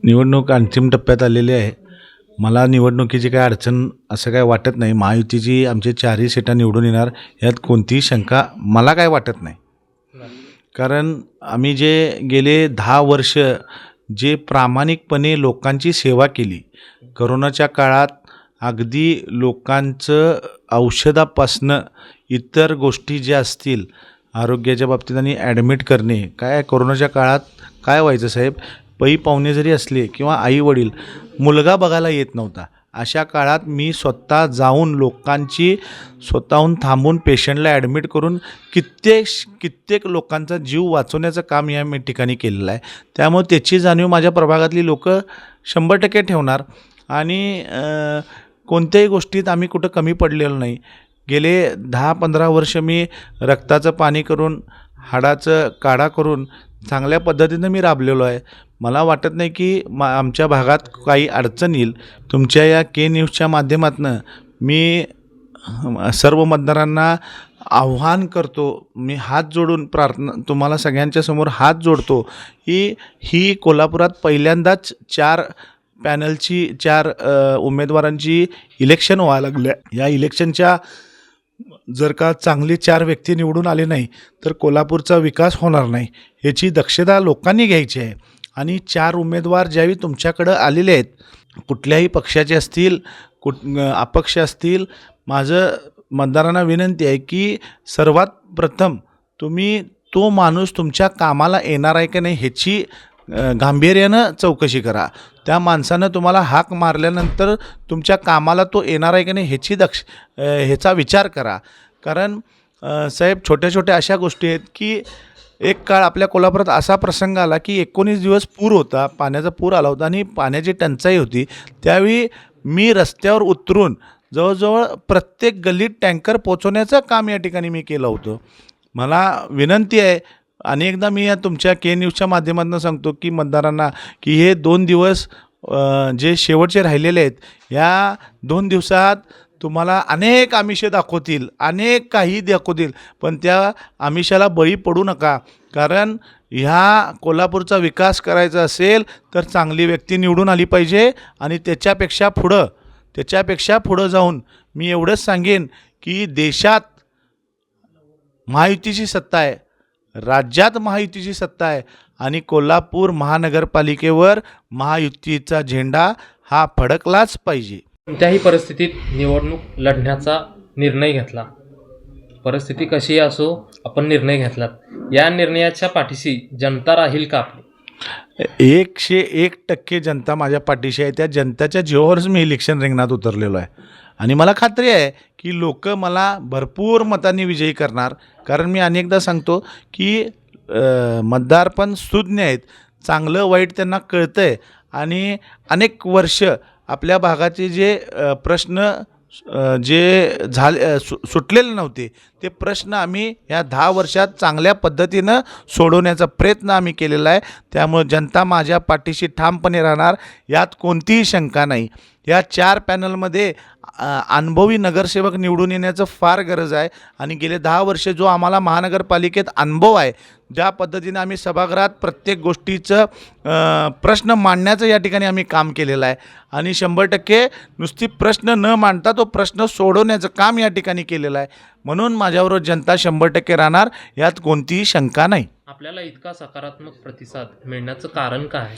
निवडणूक अंतिम टप्प्यात आलेली आहे. मला निवडणुकीची काही अडचण असं काय वाटत नाही. महायुतीची आमचे चारही सीटा निवडून येणार यात कोणतीही शंका मला काय वाटत नाही. कारण आम्ही जे गेले 10 वर्ष जे प्रामाणिकपणे लोकांची सेवा केली, करोनाच्या काळात अगदी लोकांचं औषधापासनं इतर गोष्टी ज्या असतील आरोग्याच्या बाबतीत आणि ॲडमिट करणे, काय करोनाच्या काळात काय व्हायचं साहेब, पै पाहुणे जरी असले किंवा आई वडील मुलगा बघायला येत नव्हता, अशा काळात मी स्वतः जाऊन लोकांची स्वतःहून थांबून पेशंटला ॲडमिट करून कित्येक लोकांचा जीव वाचवण्याचं काम या ठिकाणी केलेलं आहे. त्यामुळे त्याची जाणीव माझ्या प्रभागातली लोक 100% ठेवणार आणि कोणत्याही गोष्टीत आम्ही कुठं कमी पडलेलो नाही. गेले 10-15 वर्ष मी रक्ताचं पाणी करून हाडाचं काढा करून चांगल्या पद्धतीनं मी राबलेलो आहे. मला वाटत नाही की आमच्या भागात काही अडचण येईल. तुमच्या या के-न्यूजच्या माध्यमातून मी सर्व मतदारांना आव्हान करतो, मी हात जोडून प्रार्थना तुम्हाला सगळ्यांच्या समोर हात जोडतो की ही कोल्हापुरात पहिल्यांदाच 4 पॅनलची 4 उमेदवारांची इलेक्शन व्हायला लागलं आहे. या इलेक्शनच्या जर का चांगले 4 व्यक्ती निवडून आले नाही तर कोल्हापूरचा विकास होणार नाही. याची दक्षता लोकांनी घ्यायची आहे. आणि 4 उमेदवार ज्यावेळी तुमच्याकडं आलेले आहेत, कुठल्याही पक्षाचे असतील अपक्ष असतील, माझं मतदारांना विनंती आहे की सर्वात प्रथम तुम्ही तो माणूस तुमच्या कामाला येणार आहे की नाही ह्याची गांभीर्यानं चौकशी करा. त्या माणसानं तुम्हाला हाक मारल्यानंतर तुमच्या कामाला तो येणार आहे की नाही ह्याचा विचार करा. कारण साहेब छोट्या अशा गोष्टी आहेत की एक काळ आपल्या कोल्हापुरात असा प्रसंग आला की 19 दिवस पूर होता, पाण्याचा पूर आला होता आणि पाण्याची टंचाई होती. त्यावेळी मी रस्त्यावर उतरून जवळजवळ प्रत्येक गल्लीत टँकर पोचवण्याचं काम या ठिकाणी मी केलं होतं. मला विनंती आहे, अनेकदा मी या तुमच्या के-न्यूजच्या माध्यमातून सांगतो की मतदारांना की हे 2 दिवस जे शेवटचे राहिलेले आहेत, या 2 दिवसात तुम्हाला अनेक आमिषे दाखवतील, अनेक काही दाखवतील, पण त्या आमिषाला बळी पडू नका. कारण ह्या कोल्हापूरचा विकास करायचा असेल तर चांगली व्यक्ती निवडून आली पाहिजे. आणि त्याच्यापेक्षा पुढं जाऊन मी एवढंच सांगेन की देशात महायुतीची सत्ता आहे, राज्यात महायुतीची सत्ता आहे आणि कोल्हापूर महानगरपालिकेवर महायुतीचा झेंडा हा फडकलाच पाहिजे. कोणत्याही परिस्थितीत निवडणूक लढण्याचा निर्णय घेतला. परिस्थिती कशीही असो, आपण निर्णय घेतलात. या निर्णयाच्या पाठीशी जनता राहील का आपली? 101% जनता माझ्या पाठीशी आहे. त्या जनतेच्या जीवावरच मी इलेक्शन रिंगणात उतरलेलो आहे आणि मला खात्री आहे की लोक मला भरपूर मतांनी विजयी करणार. कारण मी अनेकदा सांगतो की मतदार पण सुज्ञ आहेत, चांगलं वाईट त्यांना कळतं आहे आणि अनेक वर्ष आपल्या भागाचे जे प्रश्न जे सुटलेले नव्हते ते प्रश्न आम्ही ह्या 10 वर्षात चांगल्या पद्धतीनं सोडवण्याचा प्रयत्न आम्ही केलेला आहे. त्यामुळे जनता माझ्या पाठीशी ठामपणे राहणार, यात कोणतीही शंका नाही. या 4 पॅनलमध्ये अनुभवी नगरसेवक निवडून येण्याचं फार गरज आहे आणि गेले 10 वर्ष जो आम्हाला महानगरपालिकेत अनुभव आहे, ज्या पद्धतीने आम्ही सभागृहात प्रत्येक गोष्टीचं प्रश्न मांडण्याचं या ठिकाणी आम्ही काम केलेलं आहे आणि 100% नुसती प्रश्न न मांडता तो प्रश्न सोडवण्याचं काम या ठिकाणी केलेलं आहे. म्हणून माझ्याबरोबर जनता 100% राहणार, यात कोणतीही शंका नाही. आपल्याला इतका सकारात्मक प्रतिसाद मिळण्याचं कारण काय?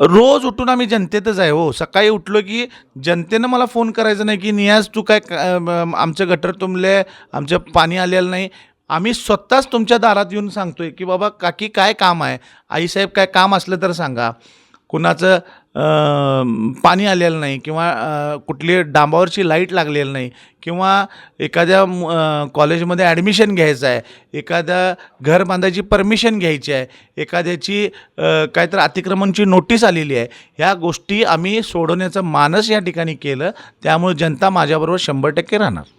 रोज उठून आम्ही जनतेतच आहे हो. सकाळी उठलो की जनतेनं मला फोन करायचं नाही की नियाज तू काय आमचं गटर तुंबले, आमचं पाणी आलेलं नाही. आम्ही स्वतःच तुमच्या दारात येऊन सांगतोय की बाबा काकी काय काम आहे, आईसाहेब काय काम असलं तर सांगा. कुणाचं पाणी आलेलं नाही किंवा कुठली डांबावरची लाईट लागलेली नाही किंवा एखाद्या कॉलेजमध्ये ॲडमिशन घ्यायचं आहे, एखाद्या घर बांधायची परमिशन घ्यायची आहे, एखाद्याची काहीतरी अतिक्रमणची नोटीस आलेली आहे, ह्या गोष्टी आम्ही सोडवण्याचं मानस या ठिकाणी केलं. त्यामुळे जनता माझ्याबरोबर 100% राहणार.